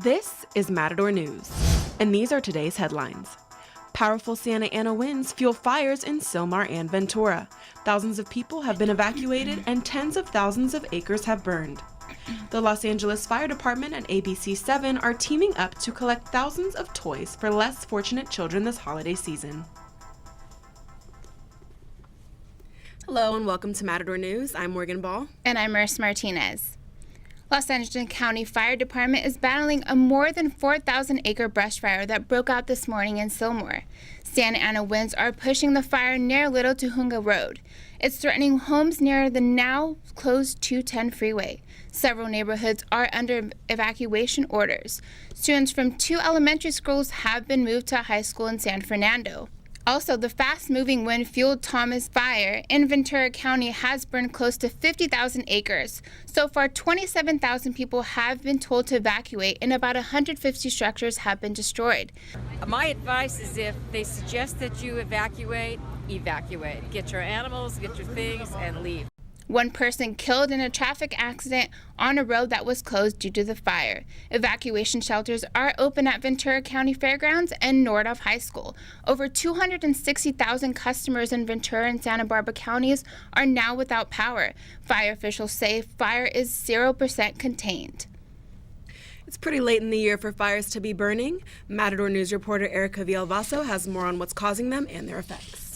This is Matador News, and these are today's headlines. Powerful Santa Ana winds fuel fires in Sylmar and Ventura. Thousands of people have been evacuated and tens of thousands of acres have burned. The Los Angeles Fire Department and ABC7 are teaming up to collect thousands of toys for less fortunate children this holiday season. Hello and welcome to Matador News. I'm Morgan Ball. And I'm Marissa Martinez. Los Angeles County Fire Department is battling a more than 4,000-acre brush fire that broke out this morning in Sylmar. Santa Ana winds are pushing the fire near Little Tujunga Road. It's threatening homes near the now closed 210 freeway. Several neighborhoods are under evacuation orders. Students from 2 elementary schools have been moved to a high school in San Fernando. Also, the fast-moving wind-fueled Thomas fire in Ventura County has burned close to 50,000 acres. So far, 27,000 people have been told to evacuate, and about 150 structures have been destroyed. My advice is if they suggest that you evacuate, evacuate. Get your animals, get your things, and leave. One person killed in a traffic accident on a road that was closed due to the fire. Evacuation shelters are open at Ventura County Fairgrounds and Nordhoff High School. Over 260,000 customers in Ventura and Santa Barbara counties are now without power. Fire officials say fire is 0% contained. It's pretty late in the year for fires to be burning. Matador News reporter Erika Villalvazo has more on what's causing them and their effects.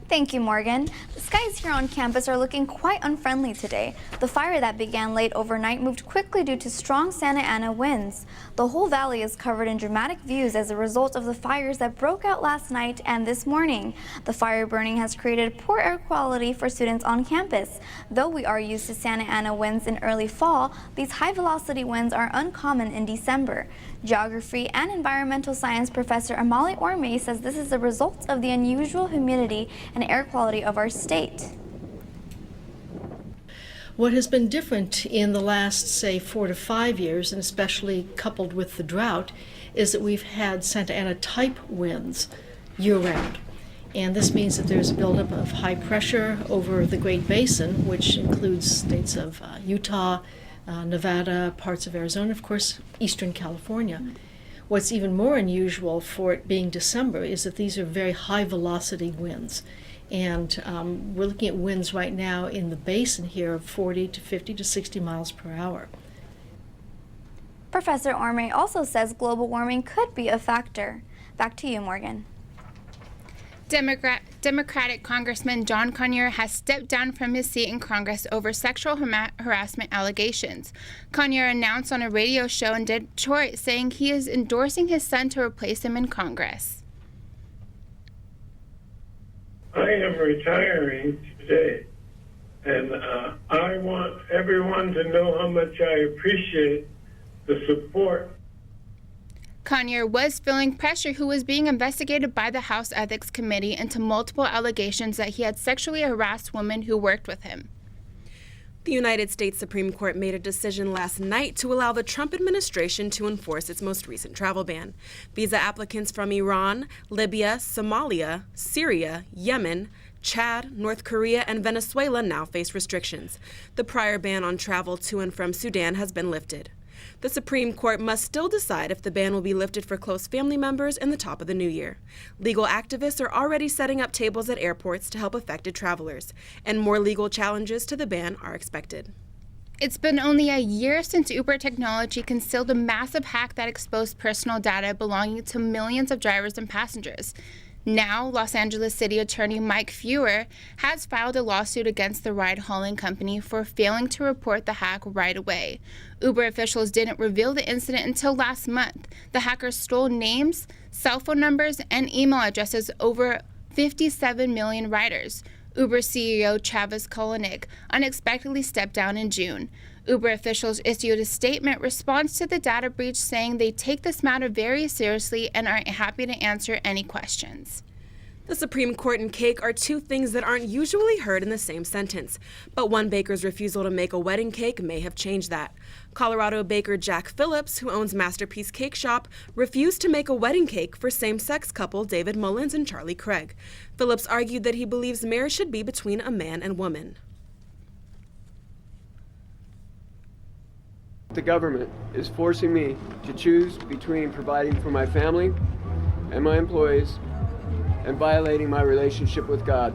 Thank you, Morgan. The skies here on campus are looking quite unfriendly today. The fire that began late overnight moved quickly due to strong Santa Ana winds. The whole valley is covered in dramatic views as a result of the fires that broke out last night and this morning. The fire burning has created poor air quality for students on campus. Though we are used to Santa Ana winds in early fall, these high-velocity winds are uncommon in December. Geography and environmental science professor Amalie Orme says this is a result of the unusual humidity and air quality of our state. What has been different in the last, say, 4 to 5 years, and especially coupled with the drought, is that we've had Santa Ana type winds year-round. And this means that there's a buildup of high pressure over the Great Basin, which includes states of Utah, Nevada, parts of Arizona, of course, eastern California. What's even more unusual for it being December is that these are very high velocity winds. And we're looking at winds right now in the basin here of 40 to 50 to 60 miles per hour. Professor Orme also says global warming could be a factor. Back to you, Morgan. Democratic Congressman John Conyers has stepped down from his seat in Congress over sexual harassment allegations. Conyers announced on a radio show in Detroit saying he is endorsing his son to replace him in Congress. I am retiring today, and I want everyone to know how much I appreciate the support. Conyers was feeling pressure, who was being investigated by the House Ethics Committee into multiple allegations that he had sexually harassed women who worked with him. The United States Supreme Court made a decision last night to allow the Trump administration to enforce its most recent travel ban. Visa applicants from Iran, Libya, Somalia, Syria, Yemen, Chad, North Korea, and Venezuela now face restrictions. The prior ban on travel to and from Sudan has been lifted. The Supreme Court must still decide if the ban will be lifted for close family members in the top of the new year. Legal activists are already setting up tables at airports to help affected travelers, and more legal challenges to the ban are expected. It's been only a year since Uber technology concealed a massive hack that exposed personal data belonging to millions of drivers and passengers. Now, Los Angeles City Attorney Mike Feuer has filed a lawsuit against the ride-hauling company for failing to report the hack right away. Uber officials didn't reveal the incident until last month. The hackers stole names, cell phone numbers, and email addresses over 57 million riders. Uber CEO Travis Kalanick unexpectedly stepped down in June. Uber officials issued a statement response to the data breach saying they take this matter very seriously and are happy to answer any questions. The Supreme Court and cake are two things that aren't usually heard in the same sentence, but one baker's refusal to make a wedding cake may have changed that. Colorado baker Jack Phillips, who owns Masterpiece Cake Shop, refused to make a wedding cake for same-sex couple David Mullins and Charlie Craig. Phillips argued that he believes marriage should be between a man and woman. the government is forcing me to choose between providing for my family and my employees and violating my relationship with God.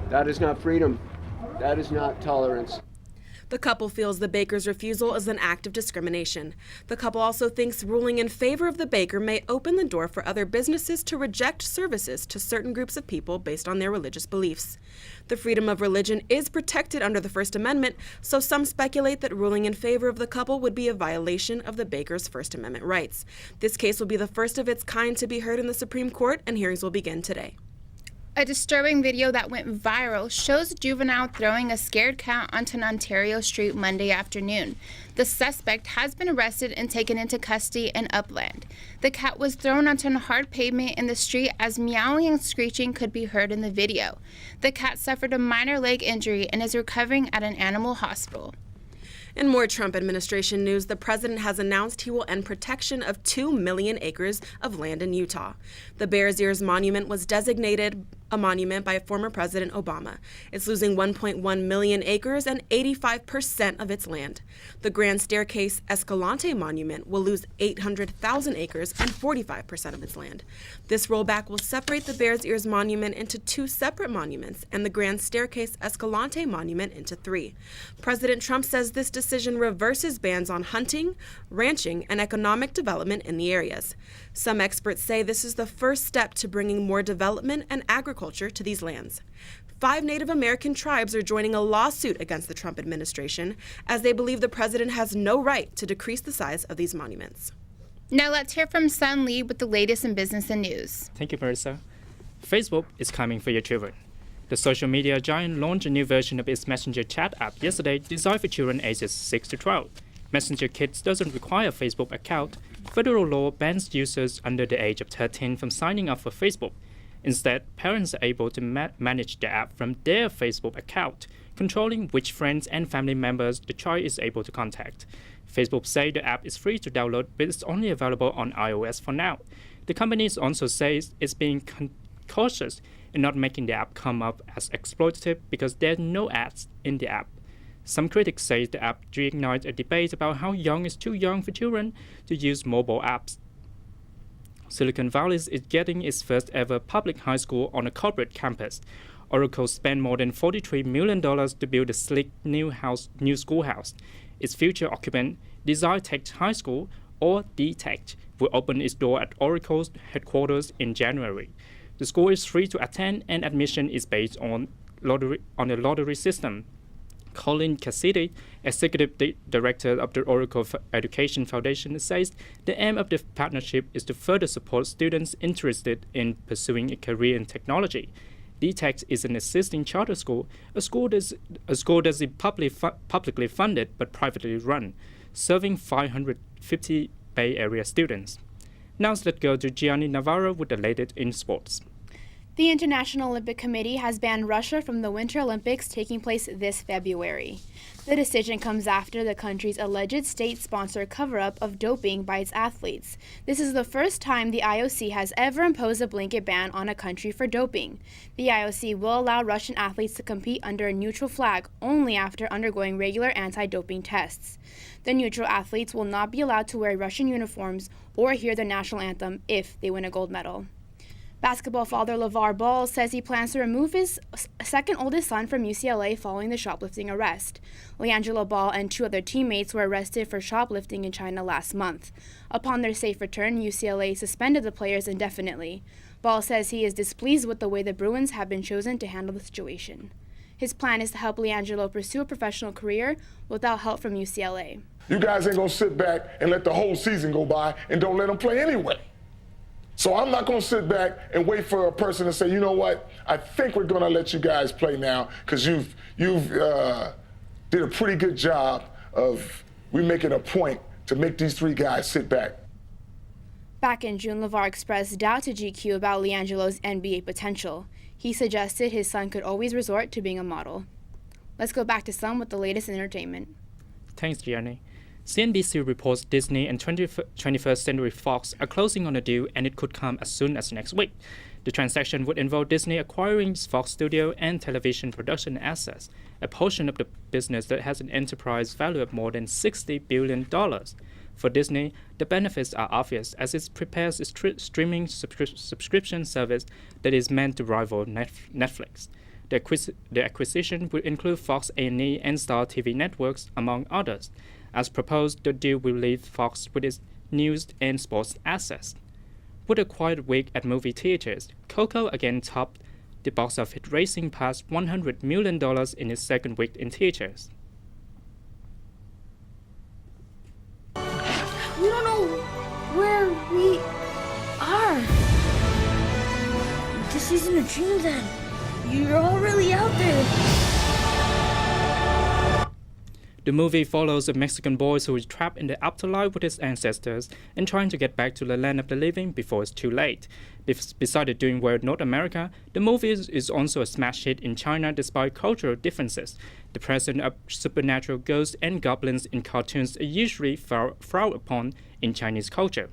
That is not freedom. That is not tolerance. The couple feels the baker's refusal is an act of discrimination. The couple also thinks ruling in favor of the baker may open the door for other businesses to reject services to certain groups of people based on their religious beliefs. The freedom of religion is protected under the First Amendment, so some speculate that ruling in favor of the couple would be a violation of the baker's First Amendment rights. This case will be the first of its kind to be heard in the Supreme Court, and hearings will begin today. A disturbing video that went viral shows a juvenile throwing a scared cat onto an Ontario street Monday afternoon. The suspect has been arrested and taken into custody in Upland. The cat was thrown onto a hard pavement in the street as meowing and screeching could be heard in the video. The cat suffered a minor leg injury and is recovering at an animal hospital. In more Trump administration news, the president has announced he will end protection of 2 million acres of land in Utah. The Bears Ears Monument was designated a monument by former President Obama. It's losing 1.1 million acres and 85% of its land. The Grand Staircase Escalante Monument will lose 800,000 acres and 45% of its land. This rollback will separate the Bears Ears Monument into 2 separate monuments and the Grand Staircase Escalante Monument into 3. President Trump says this decision reverses bans on hunting, ranching, and economic development in the areas. Some experts say this is the first step to bringing more development and agriculture to these lands. 5 Native American tribes are joining a lawsuit against the Trump administration as they believe the president has no right to decrease the size of these monuments. Now let's hear from Sun Lee with the latest in business and news. Thank you, Marissa. Facebook is coming for your children. The social media giant launched a new version of its Messenger chat app yesterday designed for children ages 6 to 12. Messenger Kids doesn't require a Facebook account. Federal law bans users under the age of 13 from signing up for Facebook. Instead, parents are able to manage the app from their Facebook account, controlling which friends and family members the child is able to contact. Facebook say the app is free to download, but it's only available on iOS for now. The company also says it's being cautious in not making the app come up as exploitative because there's no ads in the app. Some critics say the app reignites a debate about how young is too young for children to use mobile apps. Silicon Valley is getting its first ever public high school on a corporate campus. Oracle spent more than $43 million to build a sleek new schoolhouse. Its future occupant, Desire Tech High School, or D-Tech, will open its door at Oracle's headquarters in January. The school is free to attend and admission is based on a lottery system. Colin Cassidy, Executive Director of the Oracle Education Foundation, says the aim of the partnership is to further support students interested in pursuing a career in technology. D-Tech is an existing charter school, a school that is publicly funded but privately run, serving 550 Bay Area students. Now let's go to Jiani Navarro with the latest in sports. The International Olympic Committee has banned Russia from the Winter Olympics taking place this February. The decision comes after the country's alleged state-sponsored cover-up of doping by its athletes. This is the first time the IOC has ever imposed a blanket ban on a country for doping. The IOC will allow Russian athletes to compete under a neutral flag only after undergoing regular anti-doping tests. The neutral athletes will not be allowed to wear Russian uniforms or hear the national anthem if they win a gold medal. Basketball father LeVar Ball says he plans to remove his second oldest son from UCLA following the shoplifting arrest. LeAngelo Ball and 2 other teammates were arrested for shoplifting in China last month. Upon their safe return, UCLA suspended the players indefinitely. Ball says he is displeased with the way the Bruins have been chosen to handle the situation. His plan is to help LeAngelo pursue a professional career without help from UCLA. You guys ain't gonna sit back and let the whole season go by and don't let them play anyway. So I'm not going to sit back and wait for a person to say, you know what, I think we're going to let you guys play now because you've did a pretty good job of we making a point to make these 3 guys sit back. Back in June, LeVar expressed doubt to GQ about LeAngelo's NBA potential. He suggested his son could always resort to being a model. Let's go back to Sun with the latest in entertainment. Thanks, Jiani. CNBC reports Disney and 21st Century Fox are closing on a deal, and it could come as soon as next week. The transaction would involve Disney acquiring Fox studio and television production assets, a portion of the business that has an enterprise value of more than $60 billion. For Disney, the benefits are obvious as it prepares a streaming subscription service that is meant to rival Netflix. The acquisition would include Fox A&E and Star TV networks, among others. As proposed, the deal will leave Fox with its news and sports assets. With a quiet week at movie theaters, Coco again topped the box office, racing past $100 million in its second week in theaters. We don't know where we are. This isn't a dream then. You're all really out there. The movie follows a Mexican boy who is trapped in the afterlife with his ancestors and trying to get back to the land of the living before it's too late. Besides doing well in North America, the movie is also a smash hit in China despite cultural differences. The presence of supernatural ghosts and goblins in cartoons are usually frowned upon in Chinese culture.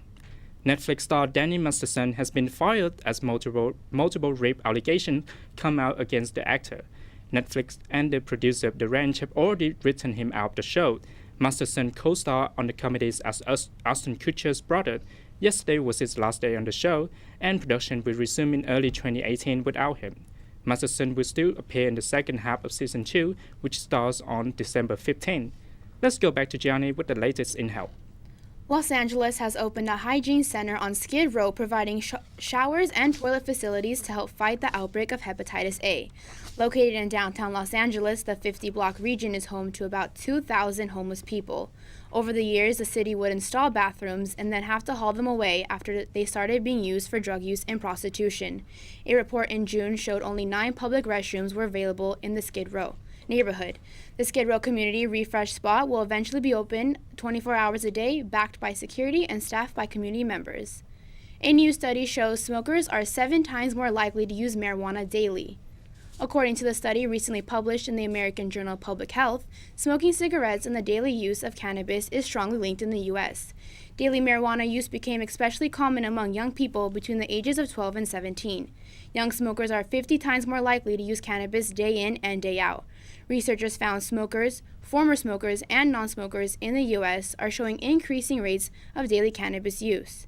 Netflix star Danny Masterson has been fired as multiple rape allegations come out against the actor. Netflix and the producer of The Ranch have already written him out of the show. Masterson co-starred on the comedies as Ashton Kutcher's brother. Yesterday was his last day on the show, and production will resume in early 2018 without him. Masterson will still appear in the second half of Season 2, which starts on December 15. Let's go back to Jiani with the latest in health. Los Angeles has opened a hygiene center on Skid Row providing showers and toilet facilities to help fight the outbreak of hepatitis A. Located in downtown Los Angeles, the 50-block region is home to about 2,000 homeless people. Over the years, the city would install bathrooms and then have to haul them away after they started being used for drug use and prostitution. A report in June showed only 9 public restrooms were available in the Skid Row neighborhood. The Skid Row Community Refresh Spot will eventually be open 24 hours a day, backed by security and staffed by community members. A new study shows smokers are 7 times more likely to use marijuana daily. According to the study recently published in the American Journal of Public Health, smoking cigarettes and the daily use of cannabis is strongly linked in the U.S. Daily marijuana use became especially common among young people between the ages of 12 and 17. Young smokers are 50 times more likely to use cannabis day in and day out. Researchers found smokers, former smokers, and non-smokers in the U.S. are showing increasing rates of daily cannabis use.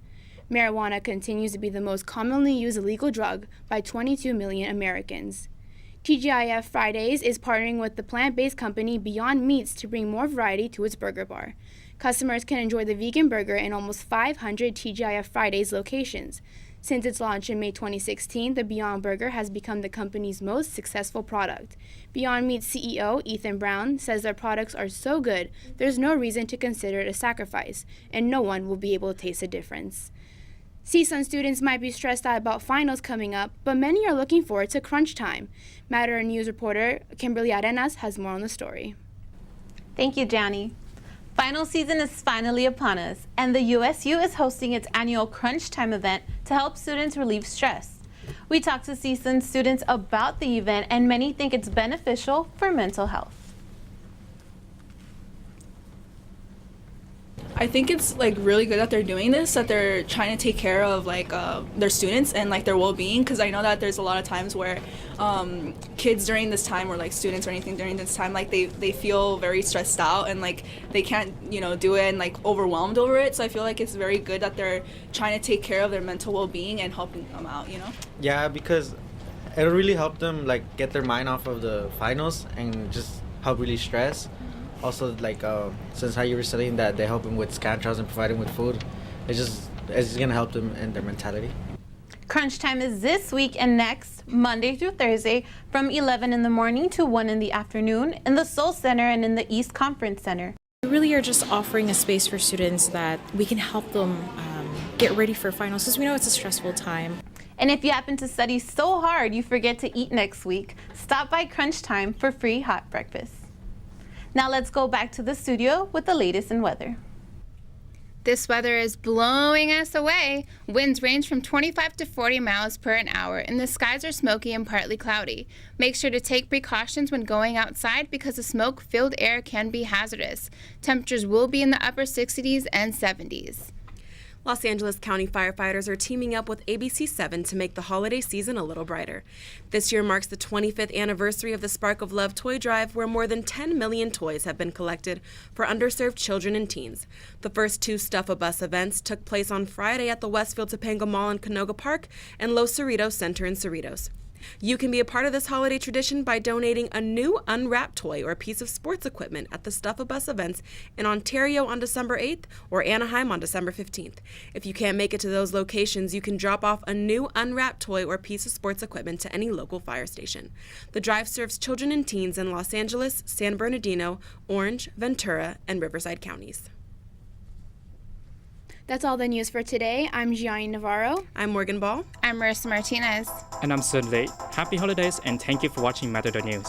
Marijuana continues to be the most commonly used illegal drug by 22 million Americans. TGIF Fridays is partnering with the plant-based company Beyond Meats to bring more variety to its burger bar. Customers can enjoy the vegan burger in almost 500 TGIF Fridays locations. Since its launch in May 2016, the Beyond Burger has become the company's most successful product. Beyond Meat's CEO, Ethan Brown, says their products are so good, there's no reason to consider it a sacrifice, and no one will be able to taste the difference. CSUN students might be stressed out about finals coming up, but many are looking forward to CrunchTime. Matador News reporter Kimberly Arenas has more on the story. Thank you, Jiani. Final season is finally upon us, and the USU is hosting its annual CrunchTime event to help students relieve stress. We talked to CSUN students about the event, and many think it's beneficial for mental health. I think it's really good that they're doing this, that they're trying to take care of their students and their well-being, because I know that there's a lot of times where kids during this time, or students or anything during this time, they feel very stressed out and they can't do it and overwhelmed over it. So I feel like it's very good that they're trying to take care of their mental well-being and helping them out. Yeah, because it'll really help them get their mind off of the finals and just help release stress. Also, since how you were saying that they help them with scavengery and providing with food, it's gonna help them in their mentality. CrunchTime is this week and next, Monday through Thursday, from 11 in the morning to 1 in the afternoon in the Seoul Center and in the East Conference Center. We really are just offering a space for students that we can help them get ready for finals, because we know it's a stressful time. And if you happen to study so hard you forget to eat next week, stop by CrunchTime for free hot breakfast. Now let's go back to the studio with the latest in weather. This weather is blowing us away. Winds range from 25 to 40 miles per an hour, and the skies are smoky and partly cloudy. Make sure to take precautions when going outside because the smoke-filled air can be hazardous. Temperatures will be in the upper 60s and 70s. Los Angeles County firefighters are teaming up with ABC7 to make the holiday season a little brighter. This year marks the 25th anniversary of the Spark of Love toy drive, where more than 10 million toys have been collected for underserved children and teens. The first 2 Stuff-A-Bus events took place on Friday at the Westfield Topanga Mall in Canoga Park and Los Cerritos Center in Cerritos. You can be a part of this holiday tradition by donating a new unwrapped toy or piece of sports equipment at the Stuff-A-Bus events in Ontario on December 8th or Anaheim on December 15th. If you can't make it to those locations, you can drop off a new unwrapped toy or piece of sports equipment to any local fire station. The drive serves children and teens in Los Angeles, San Bernardino, Orange, Ventura, and Riverside counties. That's all the news for today. I'm Jiani Navarro. I'm Morgan Ball. I'm Marissa Martinez. And I'm Sylmar. Happy holidays and thank you for watching Matador News.